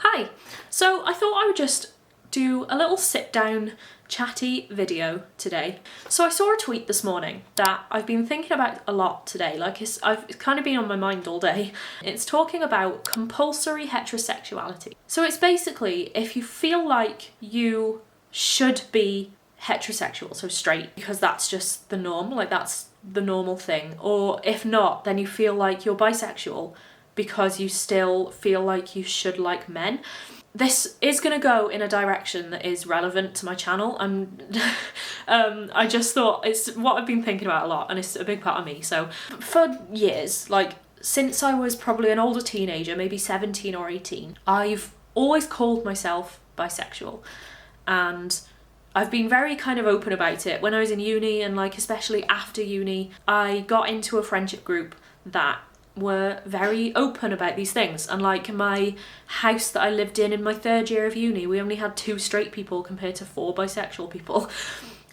Hi! So I thought I would just do a little sit down chatty video today. So I saw a tweet this morning that I've been thinking about a lot today, it's kind of been on my mind all day. It's talking about compulsory heterosexuality. So it's basically if you feel like you should be heterosexual, so straight, because that's just the norm, like that's the normal thing, or if not, then you feel like you're bisexual because you still feel like you should like men. This is going to go in a direction that is relevant to my channel, and I just thought it's what I've been thinking about a lot, and it's a big part of me. So for years, like since I was probably an older teenager, maybe 17 or 18, I've always called myself bisexual, and I've been very kind of open about it. When I was in uni, and like especially after uni, I got into a friendship group that were very open about these things, and like my house that I lived in my third year of uni, we only had 2 straight people compared to 4 bisexual people,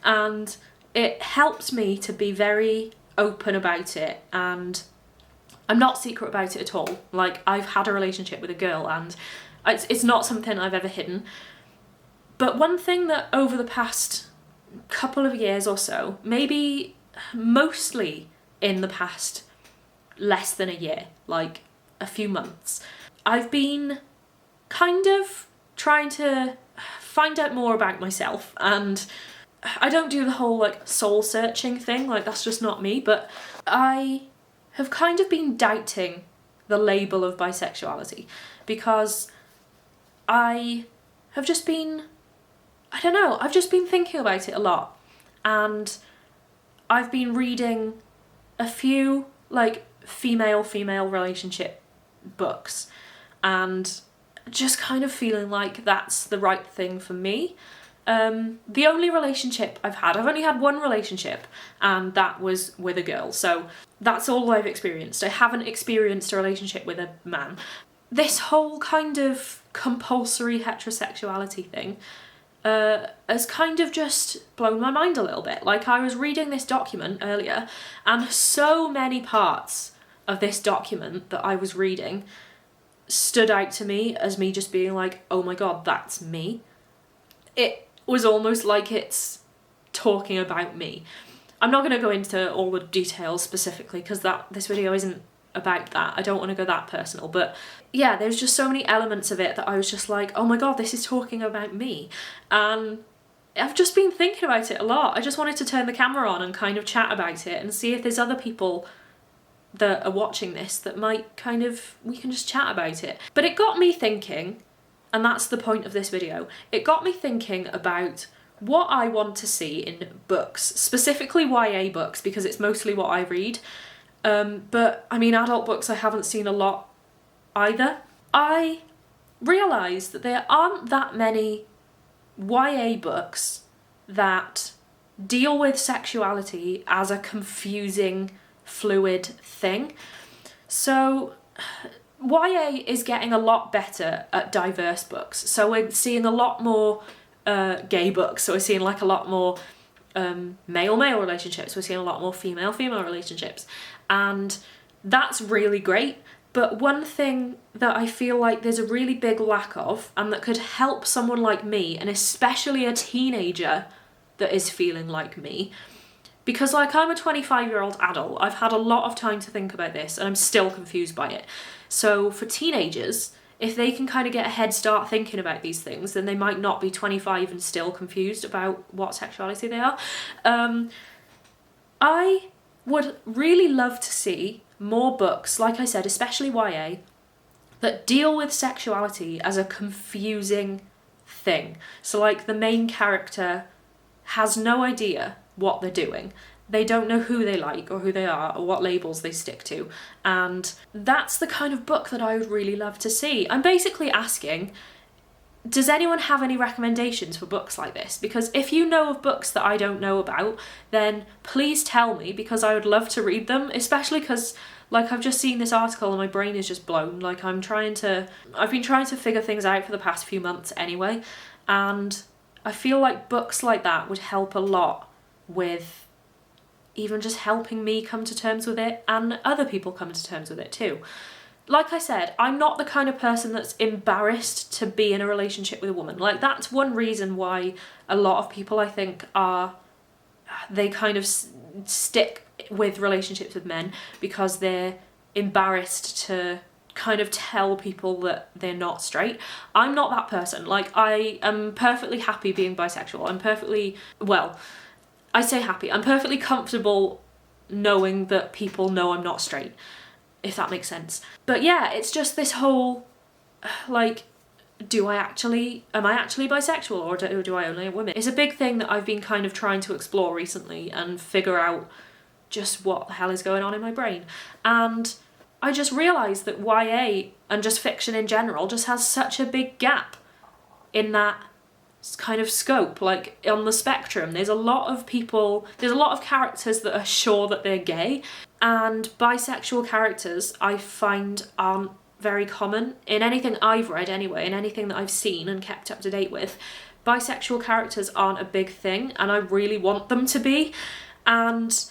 and it helped me to be very open about it, and I'm not secret about it at all. Like I've had a relationship with a girl, and it's not something I've ever hidden. But one thing that over the past couple of years or so, maybe mostly in the past less than a year, like a few months, I've been kind of trying to find out more about myself, and I don't do the whole like soul searching thing, like that's just not me, but I have kind of been doubting the label of bisexuality because I have just been, I don't know, I've just been thinking about it a lot, and I've been reading a few like female relationship books and just kind of feeling like that's the right thing for me. The only relationship I've only had one relationship, and that was with a girl, so that's all I've experienced. I haven't experienced a relationship with a man. This whole kind of compulsory heterosexuality thing has kind of just blown my mind a little bit. Like I was reading this document earlier, and so many parts of this document that I was reading stood out to me as me just being like, oh my god, that's me. It was almost like it's talking about me. I'm not going to go into all the details specifically because this video isn't about that. I don't want to go that personal, but yeah, there's just so many elements of it that I was just like, oh my god, this is talking about me. And I've just been thinking about it a lot. I just wanted to turn the camera on and kind of chat about it and see if there's other people that are watching this that might kind of, we can just chat about it. But it got me thinking, and that's the point of this video, it got me thinking about what I want to see in books, specifically YA books, because it's mostly what I read. But I mean, adult books I haven't seen a lot either. I realised that there aren't that many YA books that deal with sexuality as a confusing, fluid thing. So YA is getting a lot better at diverse books. So we're seeing a lot more gay books, so we're seeing like a lot more male-male relationships, we're seeing a lot more female-female relationships, and that's really great. But one thing that I feel like there's a really big lack of, and that could help someone like me, and especially a teenager that is feeling like me, because like I'm a 25-year-old adult, I've had a lot of time to think about this and I'm still confused by it. So for teenagers, if they can kind of get a head start thinking about these things, then they might not be 25 and still confused about what sexuality they are. I would really love to see more books, like I said, especially YA, that deal with sexuality as a confusing thing. So like the main character has no idea what they're doing. They don't know who they like or who they are or what labels they stick to. And that's the kind of book that I would really love to see. I'm basically asking, does anyone have any recommendations for books like this? Because if you know of books that I don't know about, then please tell me, because I would love to read them, especially because like I've just seen this article and my brain is just blown. Like I've been trying to figure things out for the past few months anyway, and I feel like books like that would help a lot with even just helping me come to terms with it and other people come to terms with it too. like I said, I'm not the kind of person that's embarrassed to be in a relationship with a woman. Like, that's one reason why a lot of people, I think, they kind of stick with relationships with men, because they're embarrassed to kind of tell people that they're not straight. I'm not that person. Like, I am perfectly happy being bisexual. I say happy. I'm perfectly comfortable knowing that people know I'm not straight, if that makes sense. But yeah, it's just this whole, like, am I actually bisexual, or do I only like women? It's a big thing that I've been kind of trying to explore recently and figure out just what the hell is going on in my brain. And I just realised that YA and just fiction in general just has such a big gap in that kind of scope. Like, on the spectrum, there's a lot of characters that are sure that they're gay, and bisexual characters I find aren't very common in anything I've read anyway, in anything that I've seen and kept up to date with. Bisexual characters aren't a big thing, and I really want them to be. And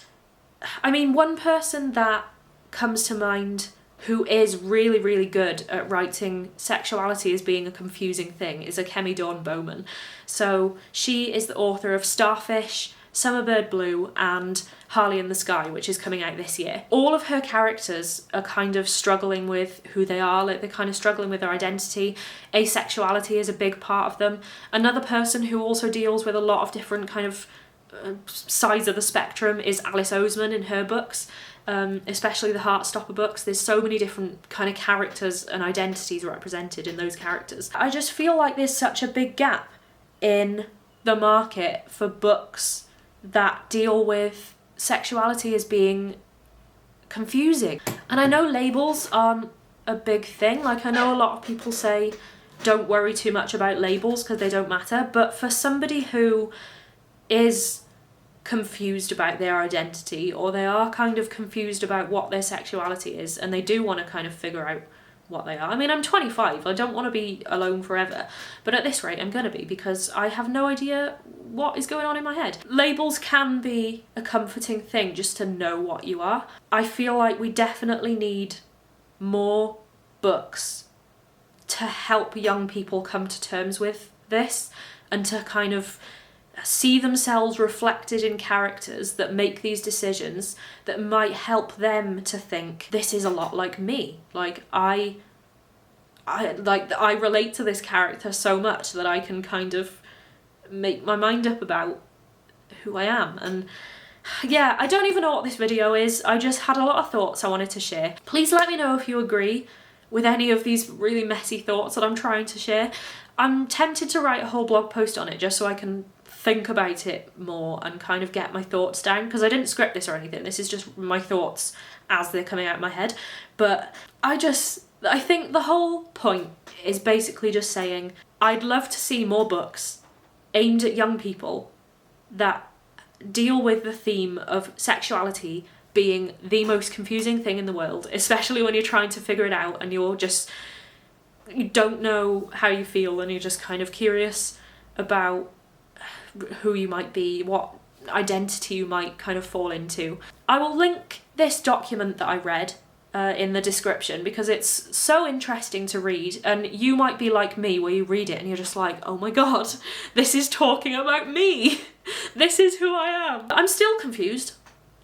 I mean, one person that comes to mind who is really, really good at writing sexuality as being a confusing thing is Akemi Dawn Bowman. So she is the author of Starfish, Summerbird Blue, and Harley in the Sky, which is coming out this year. All of her characters are kind of struggling with who they are, like they're kind of struggling with their identity. Asexuality is a big part of them. Another person who also deals with a lot of different kind of sides of the spectrum is Alice Oseman in her books, especially the Heartstopper books. There's so many different kind of characters and identities represented in those characters. I just feel like there's such a big gap in the market for books that deal with sexuality as being confusing. And I know labels aren't a big thing. Like, I know a lot of people say don't worry too much about labels because they don't matter, but for somebody who is confused about their identity, or they are kind of confused about what their sexuality is, and they do want to kind of figure out what they are. I mean, I'm 25, I don't want to be alone forever, but at this rate I'm gonna be, because I have no idea what is going on in my head. Labels can be a comforting thing, just to know what you are. I feel like we definitely need more books to help young people come to terms with this, and to kind of see themselves reflected in characters that make these decisions that might help them to think, this is a lot like me. Like, I relate to this character so much that I can kind of make my mind up about who I am. And yeah, I don't even know what this video is. I just had a lot of thoughts I wanted to share. Please let me know if you agree with any of these really messy thoughts that I'm trying to share. I'm tempted to write a whole blog post on it just so I can think about it more and kind of get my thoughts down, because I didn't script this or anything. This is just my thoughts as they're coming out of my head. But I think the whole point is basically just saying I'd love to see more books aimed at young people that deal with the theme of sexuality being the most confusing thing in the world, especially when you're trying to figure it out and you don't know how you feel, and you're just kind of curious about who you might be, what identity you might kind of fall into. I will link this document that I read in the description, because it's so interesting to read, and you might be like me where you read it and you're just like, oh my god, this is talking about me. This is who I am. I'm still confused.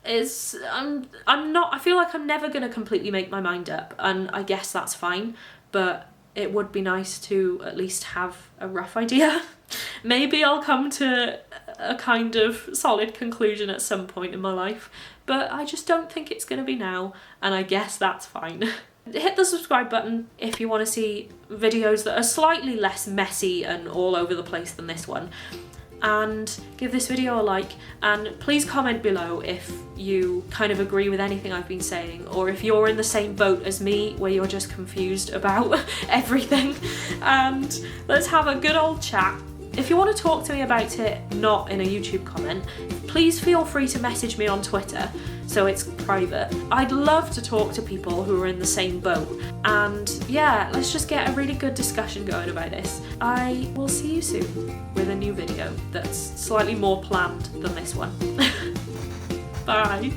I'm not, I feel like I'm never gonna completely make my mind up, and I guess that's fine, but it would be nice to at least have a rough idea. Maybe I'll come to a kind of solid conclusion at some point in my life, but I just don't think it's going to be now, and I guess that's fine. Hit the subscribe button if you want to see videos that are slightly less messy and all over the place than this one, and give this video a like, and please comment below if you kind of agree with anything I've been saying, or if you're in the same boat as me where you're just confused about everything, and let's have a good old chat. If you want to talk to me about it, not in a YouTube comment, please feel free to message me on Twitter, so it's private. I'd love to talk to people who are in the same boat, and yeah, let's just get a really good discussion going about this. I will see you soon with a new video that's slightly more planned than this one. Bye.